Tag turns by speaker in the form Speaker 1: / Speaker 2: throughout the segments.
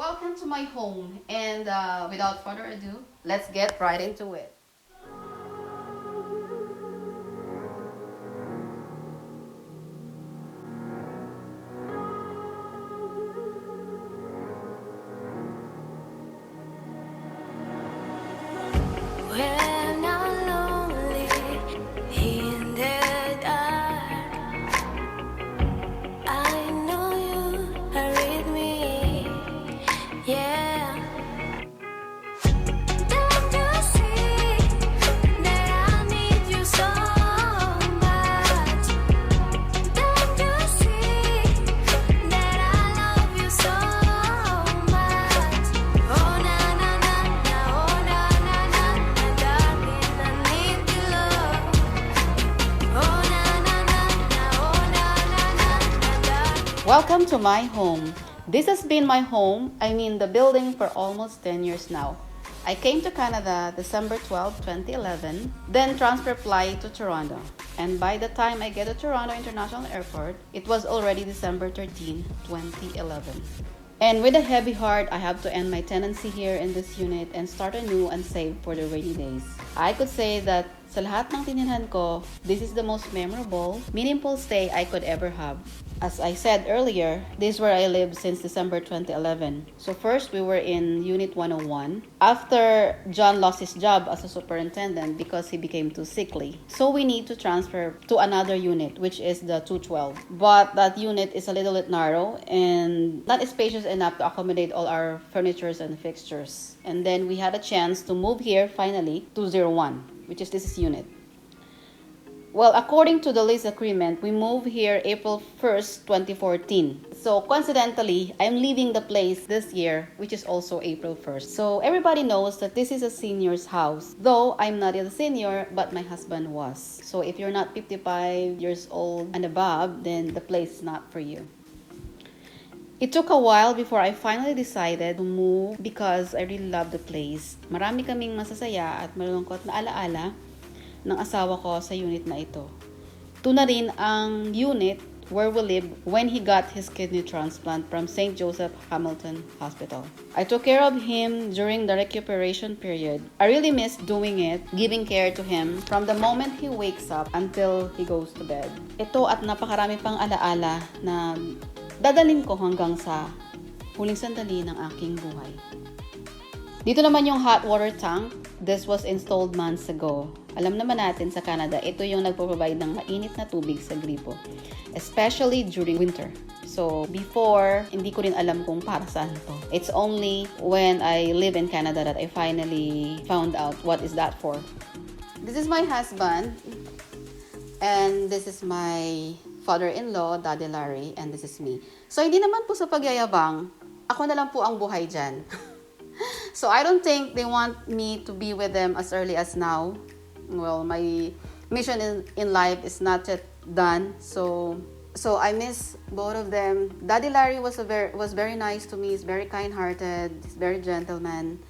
Speaker 1: welcome to my home. And without further ado, let's get right into it.
Speaker 2: When I'm lonely in the dark, I know you are with me. Yeah. Don't you see that I need you so much? Don't you see that I love you so much? Oh na na na na, oh na na na na, darling, I need your love. Oh na na na na, oh na na na na, darling.
Speaker 1: Welcome to my home. This has been my home, I mean the building, for almost 10 years now. I came to Canada December 12, 2011, then transfer flight to Toronto. And by the time I get to Toronto International Airport, it was already December 13, 2011. And with a heavy heart, I have to end my tenancy here in this unit and start anew and save for the rainy days. I could say that sa lahat ng tinirhan ko, this is the most memorable, meaningful stay I could ever have. As I said earlier, this is where I lived since December 2011. So first, we were in Unit 101. After John lost his job as a superintendent because he became too sickly. So we need to transfer to another unit, which is the 212. But that unit is a little bit narrow and not spacious enough to accommodate all our furnitures and fixtures. And then we had a chance to move here finally, 201, which is this unit. Well, according to the lease agreement, we moved here April 1st, 2014. So coincidentally, I'm leaving the place this year, which is also April 1st. So everybody knows that this is a senior's house. Though I'm not a senior, but my husband was. So if you're not 55 years old and above, then the place is not for you. It took a while before I finally decided to move because I really love the place. Marami kaming masasaya at malulungkot na alaala ng asawa ko sa unit na ito. Ito na rin ang unit where we live when he got his kidney transplant from St. Joseph Hamilton Hospital. I took care of him during the recuperation period. I really miss doing it, giving care to him from the moment he wakes up until he goes to bed. Ito at napakarami pang alaala na dadalhin ko hanggang sa huling sandali ng aking buhay. Dito naman yung hot water tank. This was installed months ago. Alam naman natin sa Canada, ito yung nagpo-provide ng mainit na tubig sa gripo. Especially during winter. So, before, hindi ko rin alam kung para saan to. It's only when I live in Canada that I finally found out what is that for. This is my husband. And this is my father-in-law, Daddy Larry. And this is me. So, hindi naman po sa pagyayabang, ako na lang po ang buhay dyan. So I don't think they want me to be with them as early as now. Well, my mission in life is not yet done. So I miss both of them. Daddy Larry was very nice to me. He's very kind-hearted. He's very gentleman.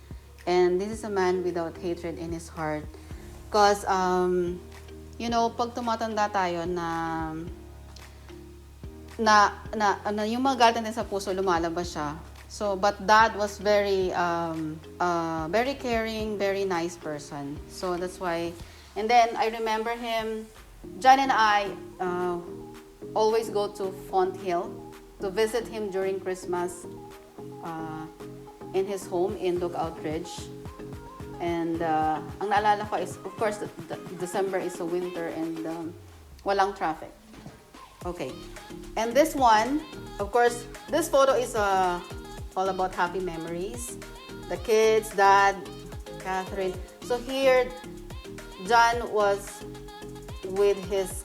Speaker 1: And this is a man without hatred in his heart. Because, pag tumatanda tayo na yung mga galit natin sa puso, lumalabas siya. So, but Dad was very caring, very nice person. So that's why. And then I remember him. John and I always go to Font Hill to visit him during Christmas in his home in Lookout Ridge. And ang naalala ko is, of course, December is a winter and walang traffic. Okay. And this one, of course, this photo is all about happy memories. The kids, Dad, Catherine. So here, John was with his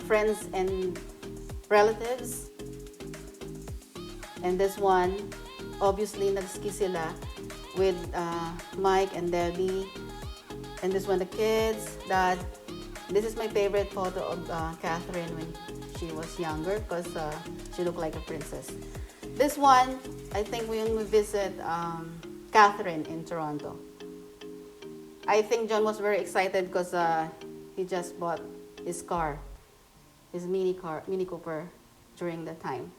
Speaker 1: friends and relatives. And this one, obviously, nagski sila with Mike and Debbie. And this one, the kids, Dad. This is my favorite photo of Catherine when she was younger because she looked like a princess. This one, I think when we visit Catherine in Toronto. I think John was very excited because he just bought his car, his Mini Cooper during the time.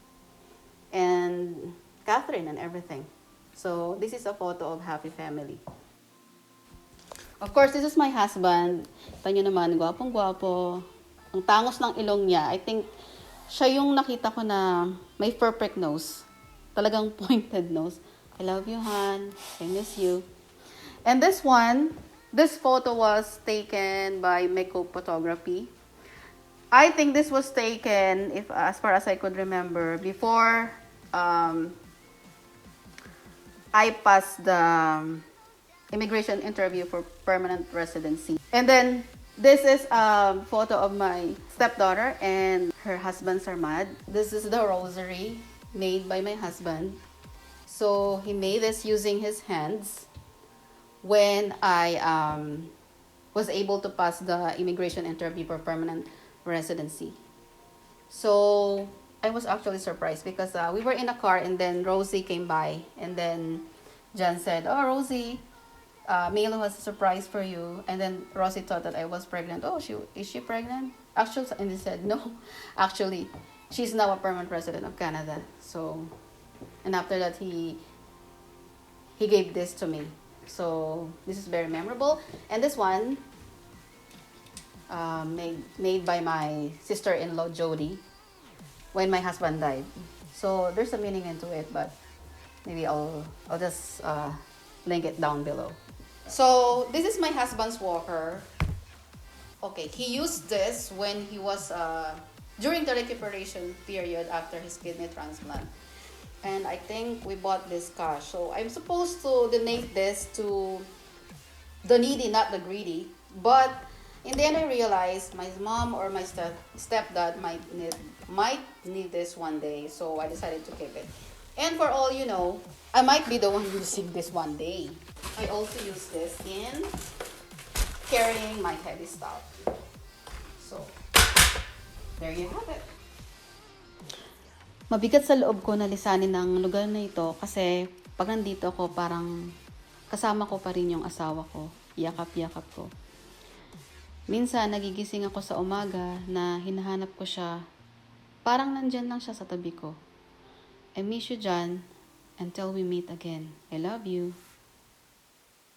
Speaker 1: And Catherine and everything. So, this is a photo of happy family. Of course, this is my husband. Kita nyo naman, gwapong-gwapo. Ang tangos ng ilong niya. I think, siya yung nakita ko na may perfect nose. Talagang pointed nose. I love you, Han. I miss you. And this one, this photo was taken by Meko Photography. I think this was taken, if as far as I could remember, before I passed the immigration interview for permanent residency. And then this is a photo of my stepdaughter and her husband Sarmad. This is the rosary made by my husband. So he made this using his hands when I was able to pass the immigration interview for permanent residency. So I was actually surprised because we were in a car and then Rosie came by and then Jan said, "Oh, Rosie, Milo has a surprise for you." And then Rosie thought that I was pregnant. "Oh, is she pregnant?" Actually, and he said, "No, actually, she's now a permanent resident of Canada." So, and after that, he gave this to me. So this is very memorable. And this one, made by my sister-in-law Jody when my husband died. So there's a meaning into it, but maybe I'll just link it down below. So this is my husband's walker. Okay, he used this when he was during the recuperation period after his kidney transplant. And I think we bought this cash. So I'm supposed to donate this to the needy, not the greedy. But in the end, I realized my mom or my stepdad might need this one day. So I decided to keep it. And for all you know, I might be the one using this one day. I also use this in carrying my heavy stuff. So there you have it. Mabigat sa loob ko na lisanin ng lugar na ito kasi pag nandito ako parang kasama ko pa rin yung asawa ko, yakap-yakap ko. Minsan nagigising ako sa umaga na hinahanap ko siya, parang nandyan lang siya sa tabi ko. I miss you, John. Until we meet again. I love you.